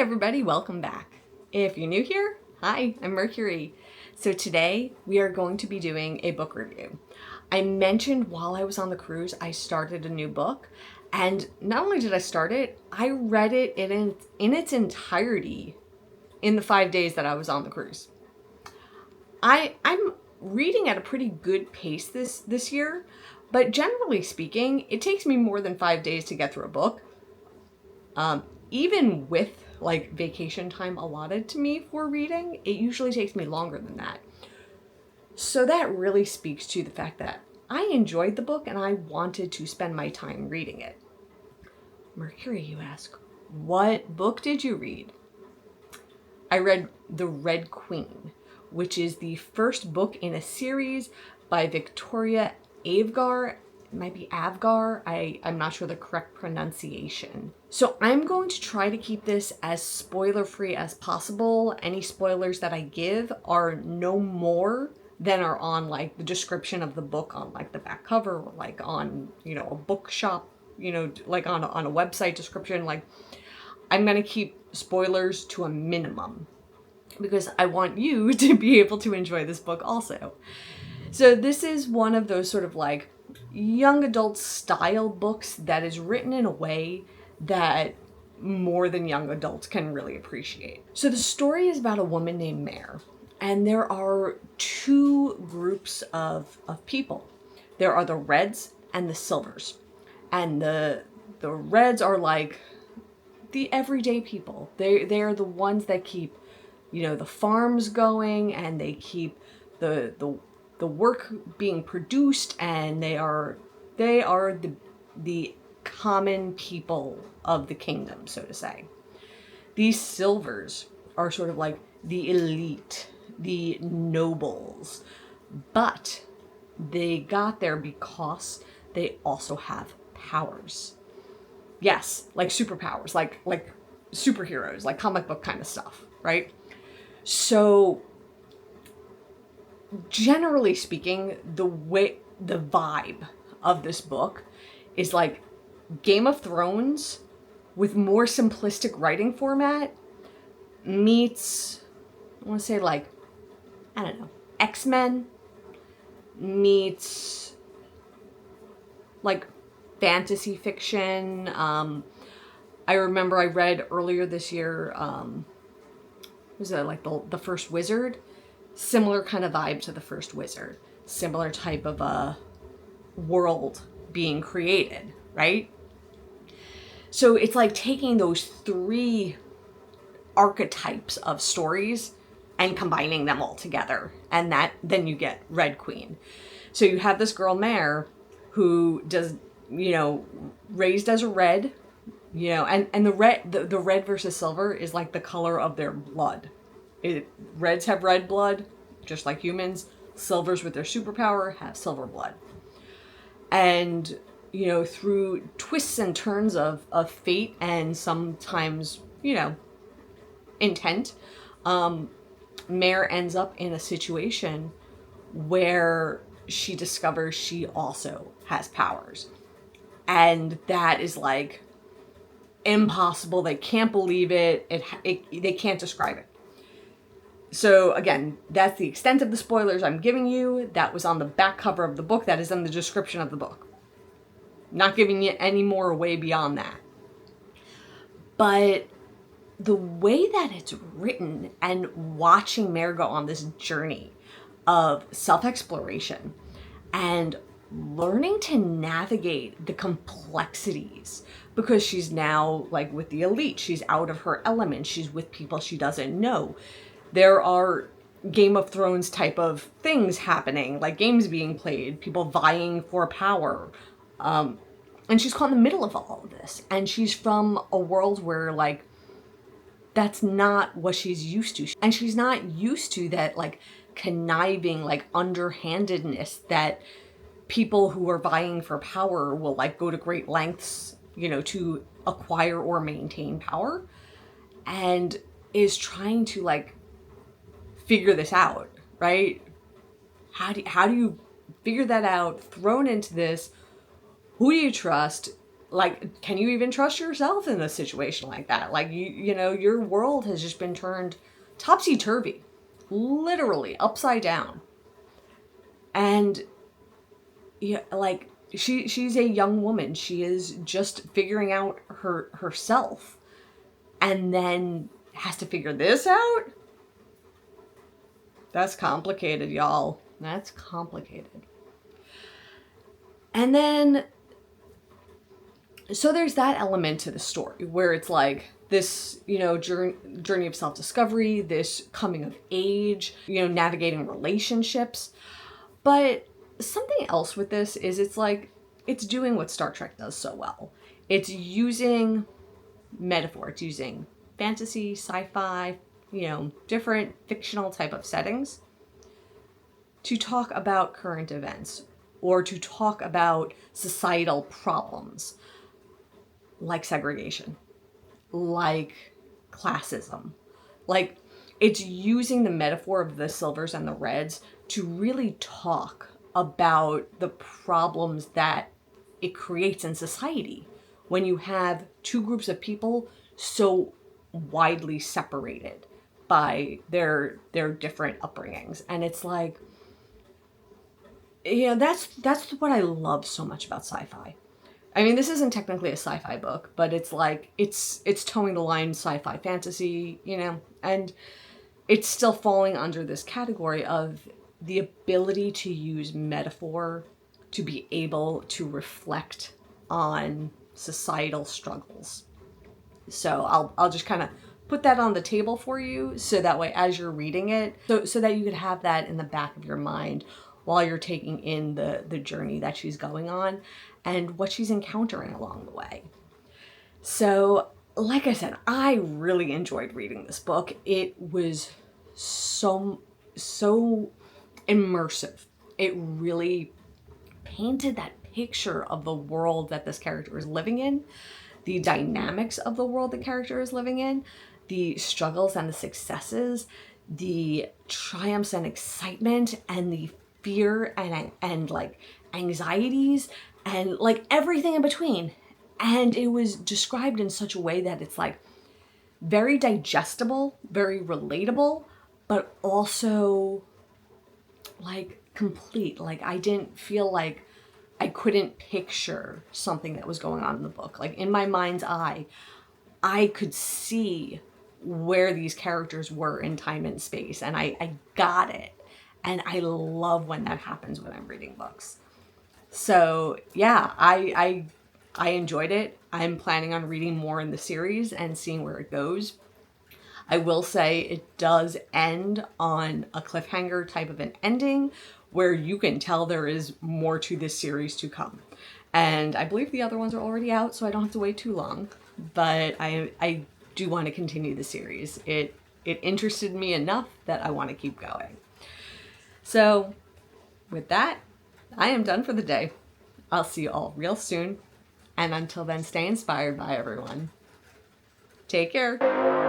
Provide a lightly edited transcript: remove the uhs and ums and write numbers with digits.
everybody, welcome back. If you're new here, hi, I'm Mercury. So today we are going to be doing a book review. I mentioned while I was on the cruise, I started a new book, and not only did I start it, I read it in its entirety in the 5 days that I was on the cruise. I'm reading at a pretty good pace this year, but generally speaking, it takes me more than 5 days to get through a book. Even with like vacation time allotted to me for reading, it usually takes me longer than that. So that really speaks to the fact that I enjoyed the book and I wanted to spend my time reading it. Mercury, you ask, what book did you read? I read The Red Queen, which is the first book in a series by Victoria Aveyard. It might be Avgar. I'm not sure the correct pronunciation. So I'm going to try to keep this as spoiler-free as possible. Any spoilers that I give are no more than are on like the description of the book on like the back cover, or like on, a bookshop, like on a website description. Like, I'm going to keep spoilers to a minimum because I want you to be able to enjoy this book also. So this is one of those sort of like young adult style books that is written in a way that more than young adults can really appreciate. So the story is about a woman named Mare, and there are two groups of people. There are the Reds and the Silvers. And the Reds are like the everyday people. They are the ones that keep, the farms going, and they keep the work being produced, and they are the common people of the kingdom, so to say. These Silvers are sort of like the elite, the nobles, but they got there because they also have powers. Yes, like superpowers, like superheroes, like comic book kind of stuff, right? So generally speaking, the vibe of this book is like Game of Thrones with more simplistic writing format meets, I want to say like, I don't know, X-Men meets like fantasy fiction. I remember I read earlier this year, was it like the First Wizard? Similar kind of vibe to the First Wizard. Similar type of a world being created, right? So it's like taking those three archetypes of stories and combining them all together. And then you get Red Queen. So you have this girl, Mare, who does, raised as a red, and the red versus silver is like the color of their blood. Reds have red blood, just like humans. Silvers with their superpower have silver blood. And, through twists and turns of fate and sometimes, intent, Mare ends up in a situation where she discovers she also has powers. And that is like impossible. They can't believe it. They can't describe it. So again, that's the extent of the spoilers I'm giving you. That was on the back cover of the book. That is in the description of the book. Not giving you any more away beyond that. But the way that it's written and watching Mare go on this journey of self-exploration and learning to navigate the complexities, because she's now like with the elite. She's out of her element. She's with people she doesn't know. There are Game of Thrones type of things happening, like games being played, people vying for power. And she's caught in the middle of all of this. And she's from a world where, like, that's not what she's used to. And she's not used to that, like, conniving, like, underhandedness that people who are vying for power will, like, go to great lengths, to acquire or maintain power. And is trying to, like, figure this out, right? How do you figure that out? Thrown into this, who do you trust? like, can you even trust yourself in a situation like that? Like, you know, your world has just been turned topsy-turvy, literally upside down. And yeah, like, she's a young woman. She is just figuring out herself, and then has to figure this out. That's complicated, y'all. That's complicated. And then, so there's that element to the story where it's like this, you know, journey of self-discovery, this coming of age, you know, navigating relationships. But something else with this is it's like, it's doing what Star Trek does so well. It's using metaphor. It's using fantasy, sci-fi, you know, different fictional type of settings to talk about current events or to talk about societal problems like segregation, like classism. Like, it's using the metaphor of the silvers and the reds to really talk about the problems that it creates in society when you have two groups of people so widely separated by their different upbringings. And it's like, you know, that's what I love so much about sci-fi. I mean, this isn't technically a sci-fi book, but it's like, it's towing the line sci-fi fantasy, you know, and it's still falling under this category of the ability to use metaphor to be able to reflect on societal struggles. So I'll just kind of put that on the table for you, so that way as you're reading it, so that you could have that in the back of your mind while you're taking in the journey that she's going on and what she's encountering along the way. So, like I said, I really enjoyed reading this book. It was so immersive. It really painted that picture of the world that this character is living in, the dynamics of the world the character is living in, the struggles and the successes, the triumphs and excitement, and the fear and like anxieties, and like everything in between. And it was described in such a way that it's like very digestible, very relatable, but also like complete. Like, I didn't feel like I couldn't picture something that was going on in the book. Like, in my mind's eye, I could see where these characters were in time and space, and I got it. And I love when that happens when I'm reading books. So yeah, I enjoyed it. I'm planning on reading more in the series and seeing where it goes. I will say it does end on a cliffhanger type of an ending where you can tell there is more to this series to come. And I believe the other ones are already out, so I don't have to wait too long. But I do want to continue the series. It interested me enough that I want to keep going. So with that, I am done for the day. I'll see you all real soon. And until then, stay inspired by everyone. Take care.